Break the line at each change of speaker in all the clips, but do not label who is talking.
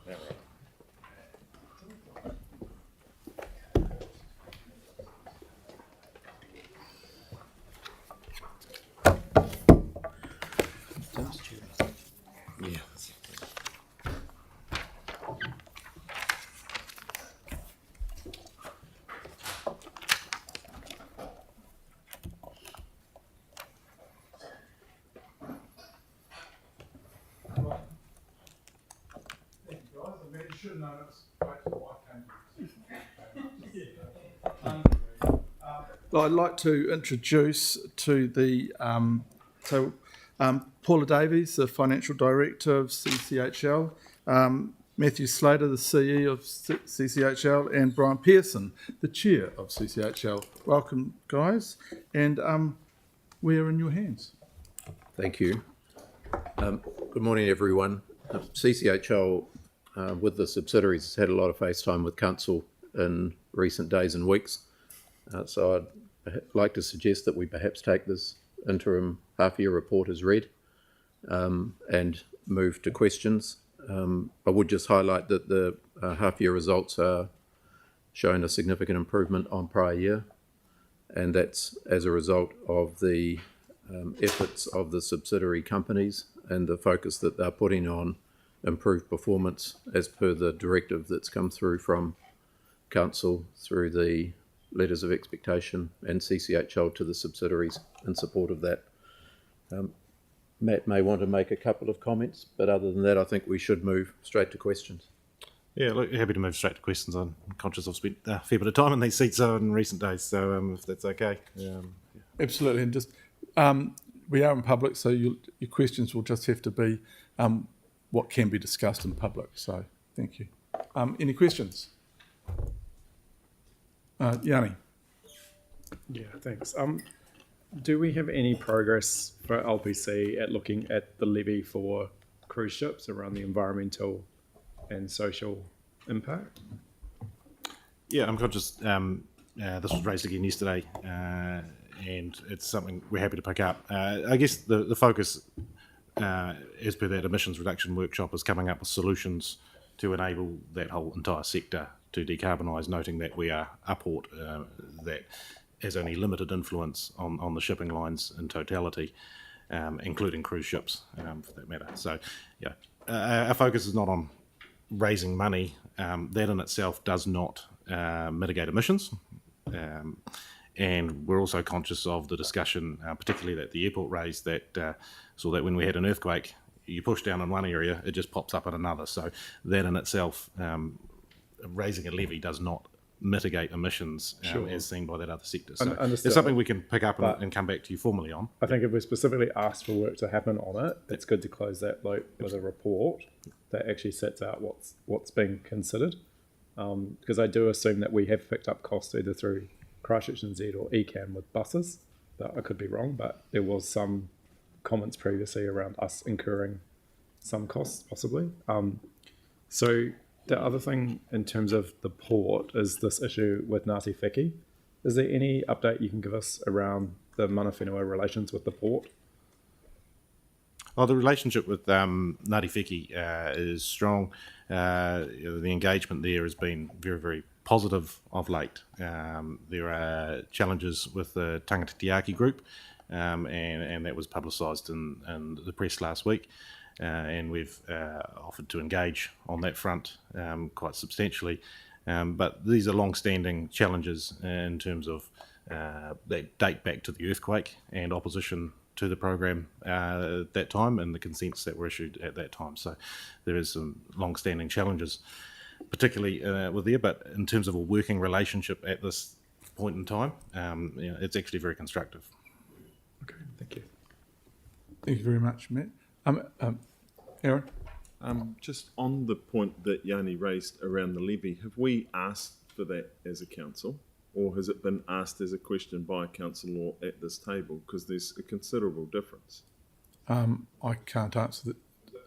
Yeah.
Well, I'd like to introduce to the Paula Davies, the Financial Director of CCHL, Matthew Slater, the CE of CCHL, and Brian Pearson, the Chair of CCHL. Welcome, guys, and we're in your hands.
Thank you. Good morning, everyone. CCHL, with the subsidiaries, has had a lot of face time with Council in recent days and weeks. So I'd like to suggest that we perhaps take this interim half-year report as read and move to questions. I would just highlight that the half-year results are showing a significant improvement on prior year, and that's as a result of the efforts of the subsidiary companies and the focus that they're putting on improved performance as per the directive that's come through from Council through the letters of expectation and CCHL to the subsidiaries in support of that. Matt may want to make a couple of comments, but other than that, I think we should move straight to questions.
Yeah, look, happy to move straight to questions. I'm conscious I've spent a fair bit of time in these seats in recent days, so if that's okay.
Absolutely, and just we are in public, so your questions will just have to be what can be discussed in public. So, thank you. Any questions? Yanni.
Yeah, thanks. Do we have any progress for LPC at looking at the levy for cruise ships around the environmental and social impact?
Yeah, I'm conscious this was raised again yesterday, and it's something we're happy to pick up. I guess the focus, as per that emissions reduction workshop, is coming up with solutions to enable that whole entire sector to decarbonise, noting that we are a port that has only limited influence on the shipping lines in totality, including cruise ships for that matter. So, yeah, our focus is not on raising money. That in itself does not mitigate emissions. And we're also conscious of the discussion, particularly that the airport raised, that so that when we had an earthquake, you push down in one area, it just pops up in another. So that in itself, raising a levy does not mitigate emissions as seen by that other sector. So it's something we can pick up and come back to you formally on.
I think if we specifically asked for work to happen on it, it's good to close that loop with a report that actually sets out what's being considered. Because I do assume that we have picked up costs either through Christchurch NZ or ECAM with buses. But I could be wrong, but there was some comments previously around us incurring some costs possibly. So the other thing in terms of the port is this issue with Ngāti Wheki. Is there any update you can give us around the mana whenua relations with the port?
Well, the relationship with Ngāti Wheki is strong. The engagement there has been very, very positive of late. There are challenges with the Tangata group, and that was publicised in the press last week. And we've offered to engage on that front quite substantially. But these are long-standing challenges in terms of that date back to the earthquake and opposition to the program at that time and the consents that were issued at that time. So there is some long-standing challenges, particularly with there. But in terms of a working relationship at this point in time, it's actually very constructive.
Okay, thank you.
Thank you very much, Matt. Aaron?
Just on the point that Yanni raised around the levy, have we asked for that as a council, or has it been asked as a question by council law at this table? Because there's a considerable difference.
I can't answer that.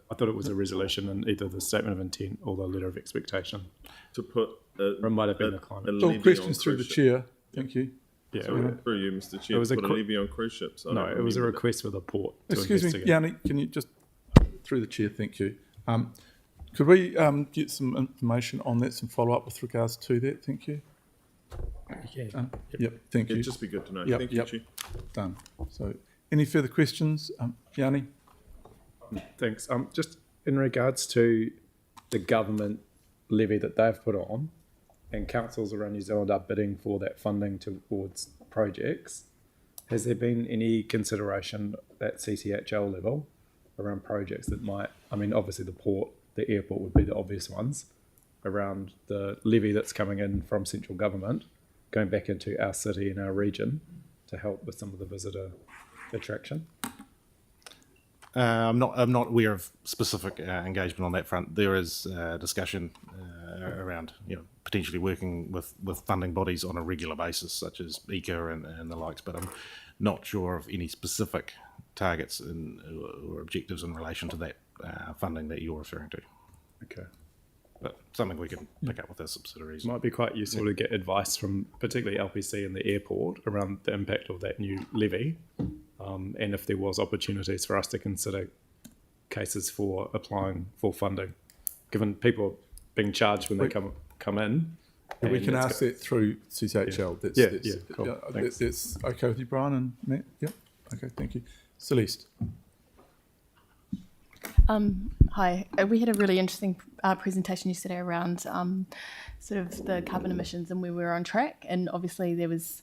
I thought it was a resolution in either the statement of intent or the letter of expectation.
To put
Or it might have been the climate.
All questions through the chair. Thank you.
Yeah,
Sorry, through you, Mr. Chair, to put a levy on cruise ships.
No, it was a request for the port to
Excuse me,
investigate.
Yanni, can you just, through the chair, thank you. Could we get some information on that, some follow-up with regards to that? Thank you. Yep, thank you.
It'd just be good to know.
Yep,
Thank
yep.
you, Chair.
Done. So, any further questions? Yanni?
Thanks. Just in regards to the government levy that they've put on, and councils around New Zealand are bidding for that funding towards projects, has there been any consideration at CCHL level around projects that might, I mean, obviously the port, the airport would be the obvious ones, around the levy that's coming in from central government, going back into our city and our region to help with some of the visitor attraction?
I'm not aware of specific engagement on that front. There is discussion around potentially working with funding bodies on a regular basis, such as ECA and the likes, but I'm not sure of any specific targets or objectives in relation to that funding that you're referring to.
Okay.
But something we can pick up with our subsidiaries.
Might be quite useful to get advice from particularly LPC and the airport around the impact of that new levy, and if there was opportunities for us to consider cases for applying for funding, given people are being charged when they come in.
We
and
can
it's
ask that through CCHL.
Cool. Thanks.
That's okay with you, Brian and Matt? Yep. Okay, thank you. Celeste?
Hi. We had a really interesting presentation yesterday around sort of the carbon emissions and where we were on track. And obviously there was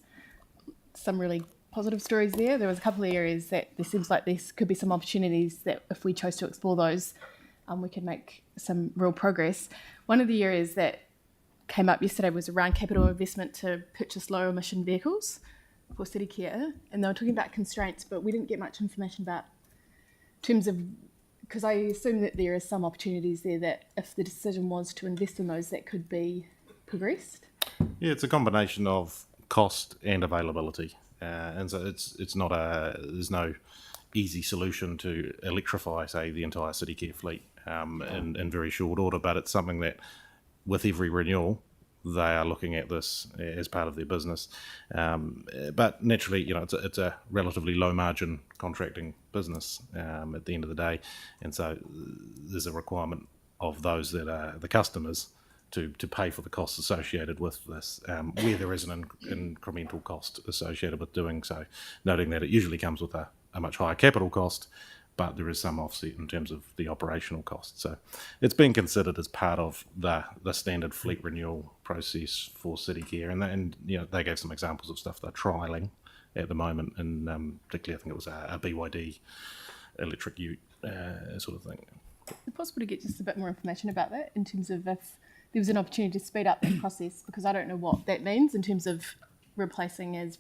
some really positive stories there. There was a couple of areas that there seems like there could be some opportunities that if we chose to explore those, we could make some real progress. One of the areas that came up yesterday was around capital investment to purchase low emission vehicles for city care. And they were talking about constraints, but we didn't get much information about in terms of, because I assume that there are some opportunities there that if the decision was to invest in those, that could be progressed.
Yeah, it's a combination of cost and availability, and so there's no easy solution to electrify, say, the entire city care fleet in very short order. But it's something that, with every renewal, they are looking at this as part of their business. But naturally, it's a relatively low margin contracting business at the end of the day, and so there's a requirement of those that are the customers to pay for the costs associated with this, where there is an incremental cost associated with doing so, noting that it usually comes with a much higher capital cost, but there is some offset in terms of the operational cost. So it's being considered as part of the standard fleet renewal process for city care, and they gave some examples of stuff they're trialling at the moment, and particularly I think it was a BYD electric ute sort of thing.
Is it possible to get just a bit more information about that in terms of if there was an opportunity to speed up that process? Because I don't know what that means in terms of replacing as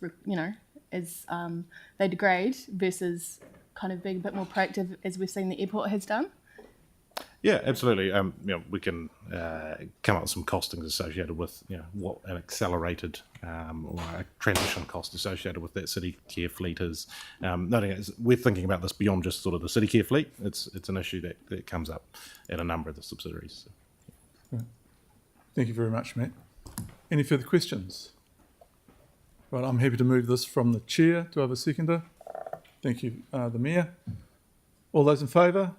they degrade versus kind of being a bit more proactive, as we've seen the airport has done.
Yeah, absolutely. We can come up with some costings associated with what an accelerated or a transition cost associated with that city care fleet is. Noting we're thinking about this beyond just sort of the city care fleet. It's an issue that comes up in a number of the subsidiaries. So.
Right. Thank you very much, Matt. Any further questions? Right, I'm happy to move this from the chair. Do I have a seconder? Thank you, the Mayor. All those in favour?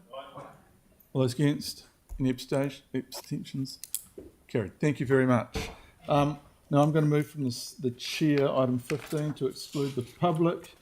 All those against? Any abstentions? Carried. Thank you very much. Now I'm going to move from the chair, item 15, to exclude the public.